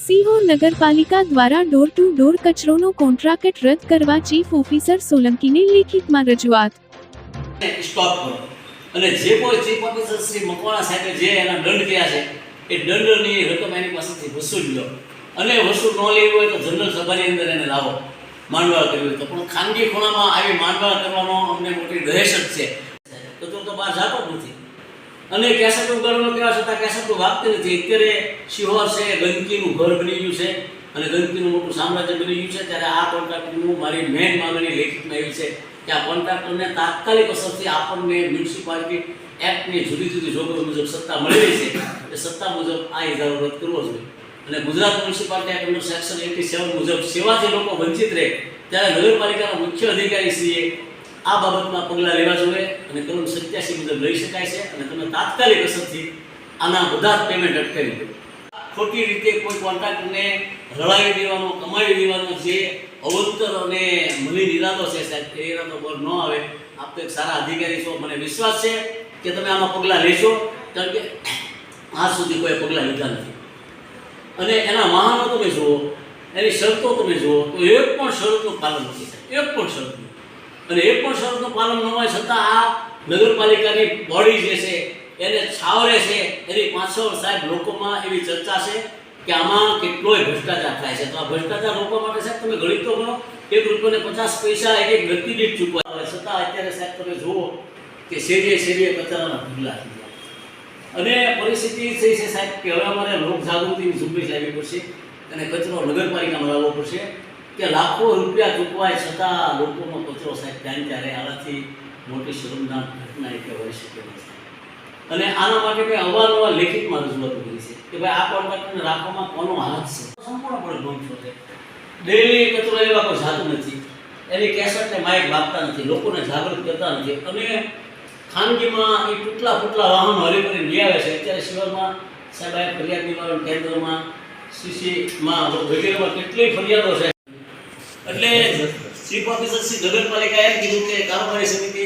સિહોર નગરપાલિકા દ્વારા door to door કચરોનો contract રદ કરવા ચીફ ઓફિસર સોલંકીને લેખિતમાં રજૂઆત. સ્ટોપ કરો અને જે કોઈ ચીફ ઓફિસર શ્રી મકવાણા સાહેબે જે એના દંડ કર્યા છે એ દંડની રકમ એની પાસેથી વસૂલ લો અને વસૂલ ન લેવી હોય તો જનરલ સભાની અંદર એને લાવો માંડવાળ કરવી હોય તો. પણ ખાનગી ખૂણામાં આવી માંડવાળ કરવાનો અમને મોટી દહેશત છે. કચરો તો બહાર જતો જ નથી અને કેસેટ ઉગાડવાનો કહેવા છતાં કેસેટ તો વાગતી નથી. અત્યારે સિહોર છે ગંદકીનું ઘર બની ગયું છે અને ગંદકીનું મોટું સામ્રાજ્ય બની ગયું છે. ત્યારે આ કોન્ટ્રાક્ટરનું મારી મેઇન માંગણી લેખિતમાં એવી છે કે આ કોન્ટ્રાક્ટરને તાત્કાલિક અસરથી આપણને મ્યુનિસિપાલિટી એક્ટની જુદી જુદી જોગવાઈ મુજબ સત્તા મળી છે એ સત્તા મુજબ આ ઇજારો રદ કરવો જોઈએ. અને Gujarat municipality act under section 87 મુજબ સેવાથી લોકો વંચિત રહે ત્યારે નગરપાલિકાના મુખ્ય અધિકારીશ્રીએ આ બાબતમાં પગલાં લેવા જોઈએ અને કલમ 87 મુજબ લઈ શકાય છે અને તમે તાત્કાલિક અસરથી આના બધા જ પેમેન્ટ અટકાવી દો. ખોટી રીતે કોઈ કોન્ટ્રાક્ટરને રળાવી દેવાનો કમાવી દેવાનો જે અવંતર અને મલિન ઇરાદો છે સાહેબ એ ઇરાદો પર ન આવે. આપ તો એક સારા અધિકારી છો, મને વિશ્વાસ છે કે તમે આમાં પગલાં લેશો કારણ કે આજ સુધી કોઈ પગલાં લીધા નથી. અને એના વાહનો તમે જુઓ, એની શરતો તમે જુઓ તો એક પણ શરતનું પાલન નથી સાહેબ, એક પણ શરતનું. અને એક પણ શરતનું પાલન ન હોય છતાં આ નગરપાલિકાની બોડી જે છે એને છાવરે છે એની પાછળ સાહેબ લોકોમાં એવી ચર્ચા છે કે આમાં કેટલોય ભ્રષ્ટાચાર થાય છે. તો આ ભ્રષ્ટાચાર રોકવા માટે સાહેબ તમે ગણિત તો ગણો, ₹1.50 એક વ્યક્તિ દીઠ ચૂકવા આવે છતાં અત્યારે સાહેબ તમે જુઓ કે શેરીએ કચરાના ઢગલા થઈ ગયા. અને પરિસ્થિતિ થઈ છે સાહેબ કે હવે અમારે લોક જાગૃતિની ઝુંબેશ લાવવી પડશે અને કચરો નગરપાલિકામાં લાવવો પડશે કે લાખો રૂપિયા ચૂકવાય છતાં લોકોનો કચરો સાહેબ ત્યાં ત્યારે આનાથી મોટી શરમનાક ઘટના એટલે હોઈ શકે નહીં. અને આના માટે મેં અવારનવાર લેખિતમાં રજૂઆત કરી છે કે ભાઈ આ કોન્ટ્રાક્ટરને રાખવામાં કોનો હાથ છે. સંપૂર્ણપણે ભંગ છે. ડેલી કચરો લેવા કોઈ જાતું નથી, એની કેસેટને માઇક વાગતા નથી, લોકોને જાગૃત કરતા નથી. અને ખાનગીમાં એ ટૂટલા વાહનો હરીફરી લઈ આવે છે. અત્યારે શહેરમાં સાહેબ આ ફરિયાદ નિવારણ કેન્દ્રમાં સીસીમાં વગેરેમાં કેટલી ફરિયાદો છે. એટલે ચીફ ઓફિસર શ્રી નગરપાલિકાએ એમ કીધું કે કારોબારી સમિતિ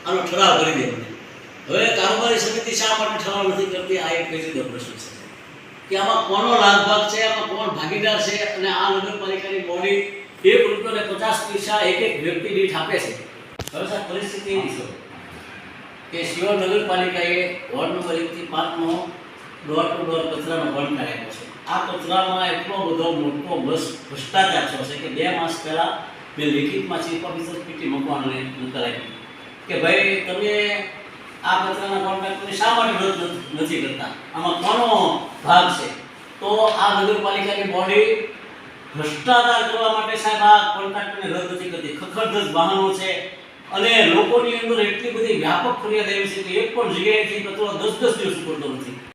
આનો ઠરાવ કરી દે. હવે કારોબારી સમિતિ શા માટે ઠરાવ નથી કરતી આ એક પેચીદો પ્રશ્ન છે કે આમાં કોનો લાભભાગ છે, આમાં કોણ ભાગીદાર છે. અને આ નગરપાલિકાની બોડી ₹1.50 એક વ્યક્તિ દીઠ આપે છે. હવે સાહેબ પરિસ્થિતિ એવી છે કે સિહોર નગરપાલિકાએ વોર્ડ નંબર 1 થી 5 નો ડોર ટુ ડોર કચરાનો કોન્ટ્રાક્ટ આપ્યો છે. આ કચરામાં એટલો બધો મોટો ભ્રષ્ટાચાર છે કે 2 માસ પહેલા મેં લેખિતમાં ચીફ ઓફિસર પીટી મકવાણાને મોકલાવી કે ભાઈ તમે આ કચરાના કોન્ટ્રાક્ટને શા માટે રદ નથી કરતા, આમાં કોનો ભાગ છે. તો આ નગરપાલિકાની બોડી ભ્રષ્ટાચાર કરવા માટે સાહેબ આ કોન્ટ્રાક્ટને રદ નથી કરતી. ખખડધજ વાહનો છે અને લોકોની અંદર એટલી બધી વ્યાપક ફરિયાદ આવી છે કે એક પણ જગ્યાએથી કચરો 10 દિવસ ઉપડતો નથી.